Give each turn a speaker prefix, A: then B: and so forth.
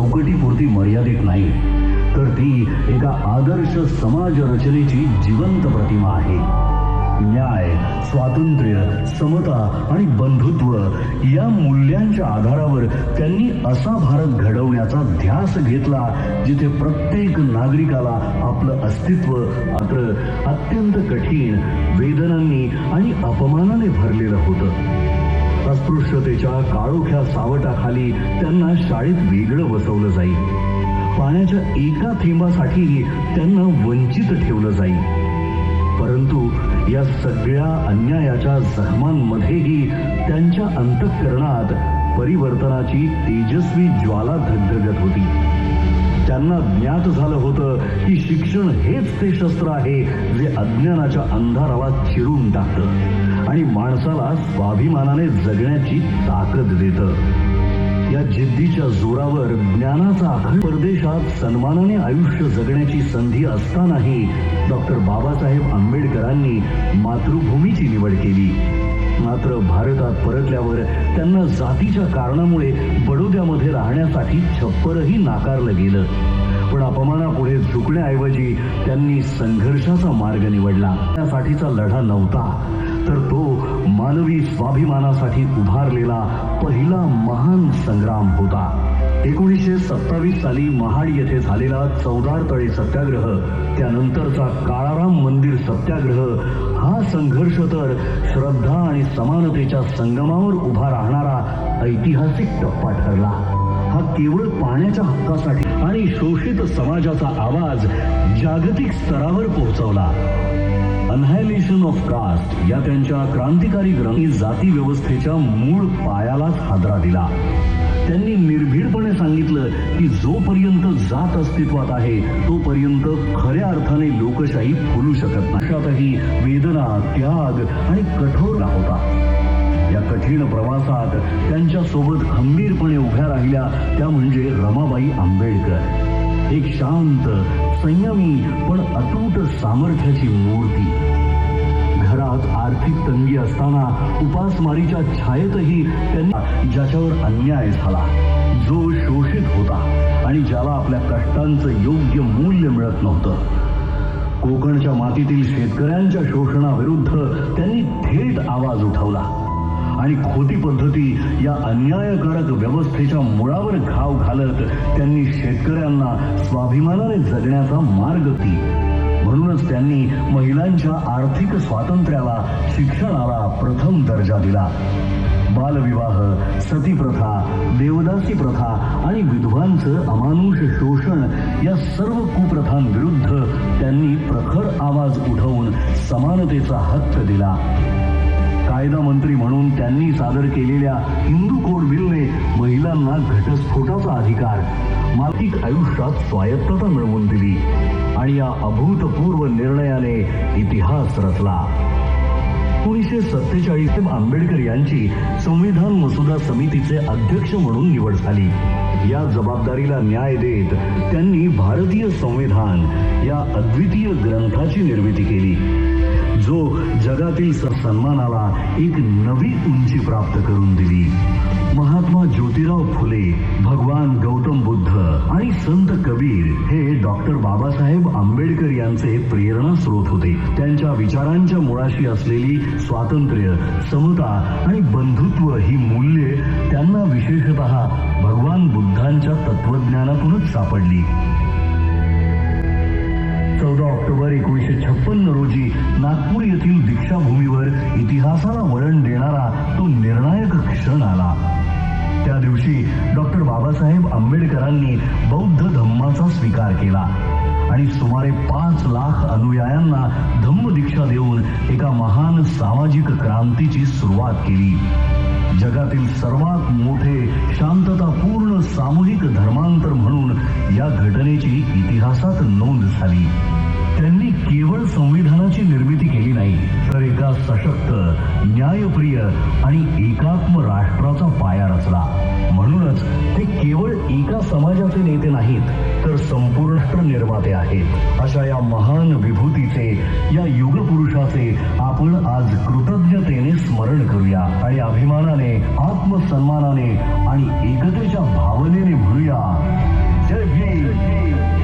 A: चौकटीपुरती मर्यादित नाही, तर ती एका आदर्श समाज रचनेची जिवंत प्रतिमा आहे. न्याय, स्वातंत्र्य, समता आणि बंधुत्व या मूल्यांच्या आधारावर त्यांनी असा भारत घडवण्याचा ध्यास घेतला जिथे प्रत्येक नागरिकाला आपलं अस्तित्व मात्र अत्यंत कठीण वेदनांनी आणि अपमानाने भरलेलं होतं. अस्पृश्यतेच्या काळोख्या सावटाखाली त्यांना शाळेत वेगळं बसवलं जाईल. पाण्याच्या एका थेंबासाठी त्यांना वंचित ठेवलं जाईल. परंतु या सगळ्या अन्यायाच्या जखमांमध्येही त्यांच्या अंतःकरणात परिवर्तनाची तेजस्वी ज्वाला धगधगत होती. त्यांना ज्ञात झालं होतं की शिक्षण हेच ते शस्त्र आहे जे अज्ञानाच्या अंधाराला चिरून टाकतं आणि माणसाला स्वाभिमानाने जगण्याची ताकद देतं. या जिद्दीच्या जोरावर ज्ञानाचा आखड परदेशात सन्मानाने आयुष्य जगण्याची संधी असतानाही डॉक्टर बाबासाहेब आंबेडकरांनी मातृभूमीची निवड केली. मात्र भारतात परतल्यावर त्यांना जातीच्या कारणामुळे बडोद्यामध्ये राहण्यासाठी छप्परही नाकारलं गेलं. पण अपमानापुढे झुकण्याऐवजी त्यांनी संघर्षाचा मार्ग निवडला. त्यासाठीचा लढा नव्हता, तर तो मानवी स्वाभिमानासाठी उभारलेला पहिला महान संग्राम होता. 1927 साली महाड येथे झालेला चौदार तळे सत्याग्रह, त्यानंतरचा काळाराम मंदिर सत्याग्रह हा संघर्ष तर श्रद्धा आणि समानतेच्या संगमावर उभा राहणारा ऐतिहासिक टप्पा ठरला. हा केवळ पाण्याच्या हक्कासाठी आणि शोषित समाजाचा आवाज जागतिक स्तरावर पोहोचवला. अनहायलेशन ऑफ कास्ट या त्यांच्या क्रांतिकारी ग्रंथी जाती व्यवस्थेच्या मूळ पायालाच हादरा दिला. त्यांनी निर्भीडपणे सांगितलं की जोपर्यंत जात अस्तित्वात आहे तोपर्यंत खऱ्या अर्थाने लोकशाही फुलू शकत नाही. अशातही वेदना, त्याग आणि कठोर होता. या कठीण प्रवासात त्यांच्या सोबत खंबीरपणे उभ्या राहिल्या त्या म्हणजे रमाबाई आंबेडकर. एक शांत, संयमी पण अतूट सामर्थ्याची मूर्ती. घरात आर्थिक तंगी असताना उपासमारीच्या छायेतही त्यांनी ज्याच्यावर अन्याय झाला, जो शोषित होता आणि ज्याला आपल्या कष्टांचं योग्य मूल्य मिळत नव्हतं, कोकणच्या मातीतील शेतकऱ्यांच्या शोषणाविरुद्ध त्यांनी थेट आवाज उठवला आणि खोटी पद्धती या अन्यायकारक व्यवस्थेच्या मुळावर घाव घालत त्यांनी शेतकऱ्यांना स्वाभिमानाने जगण्याचा मार्ग ती. म्हणूनच त्यांनी महिलांच्या आर्थिक स्वातंत्र्याला, शिक्षणाला प्रथम दर्जा दिला. बालविवाह, सतीप्रथा, देवदासी प्रथा आणि विधवांचं अमानुष शोषण या सर्व कुप्रथांविरुद्ध त्यांनी प्रखर आवाज उठवून समानतेचा हक्क दिला. कायदा मंत्री म्हणून त्यांनी सादर केलेल्या हिंदू कोड बिलने महिलांना घटस्फोटाचा अधिकार, मालकीक आयुष्यात स्वायत्तता मिळवून दिली आणि या अभूतपूर्व निर्णयाने इतिहास रचला. 1947 आंबेडकर यांची संविधान मसुदा समितीचे अध्यक्ष म्हणून निवड झाली. या जबाबदारीला न्याय देत त्यांनी भारतीय संविधान या अद्वितीय ग्रंथाची निर्मिती केली, जो जगातील सन्मानाला एक नवी उंची प्राप्त करून दिली. महात्मा ज्योतिराव फुले, भगवान गौतम बुद्ध आणि संत कबीर हे डॉक्टर बाबासाहेब आंबेडकर यांचे प्रेरणा स्रोत होते. त्यांच्या विचारांच्या मुळाशी असलेली स्वातंत्र्य, समता आणि बंधुत्व ही मूल्ये त्यांना विशेषतः भगवान बुद्धांच्या तत्वज्ञानातूनच सापडली. 14 ऑक्टोबर 1956 रोजी नागपूर येथील दीक्षाभूमीवर इतिहासाला वळण देणारा तो निर्णायक क्षण आला. त्या दिवशी डॉक्टर बाबासाहेब आंबेडकरांनी बौद्ध धम्माचा स्वीकार केला आणि सुमारे 5 लाख अनुयायांना धम्मदीक्षा देऊन एका महान सामाजिक क्रांतीची सुरुवात केली. जगातील सर्वात मोठे शांततापूर्ण सामूहिक धर्मांतर म्हणून या घटनेची इतिहासात नोंद झाली. त्यांनी केवळ संविधानाची निर्मिती केली नाही, तर एका सशक्त, न्यायप्रिय आणि एकात्म राष्ट्राचा पाया रचला. म्हणूनच ते केवळ एका समाजाचे नेते नाहीत, तर संपूर्ण राष्ट्र निर्माते आहेत. अशा या महान विभूतीचे, या युगपुरुषा दिवसाचे आपण आज कृतज्ञतेने स्मरण करूया आणि अभिमानाने, आत्मसन्मानाने आणि एकतेच्या भावनेने म्हणूया जय भीम.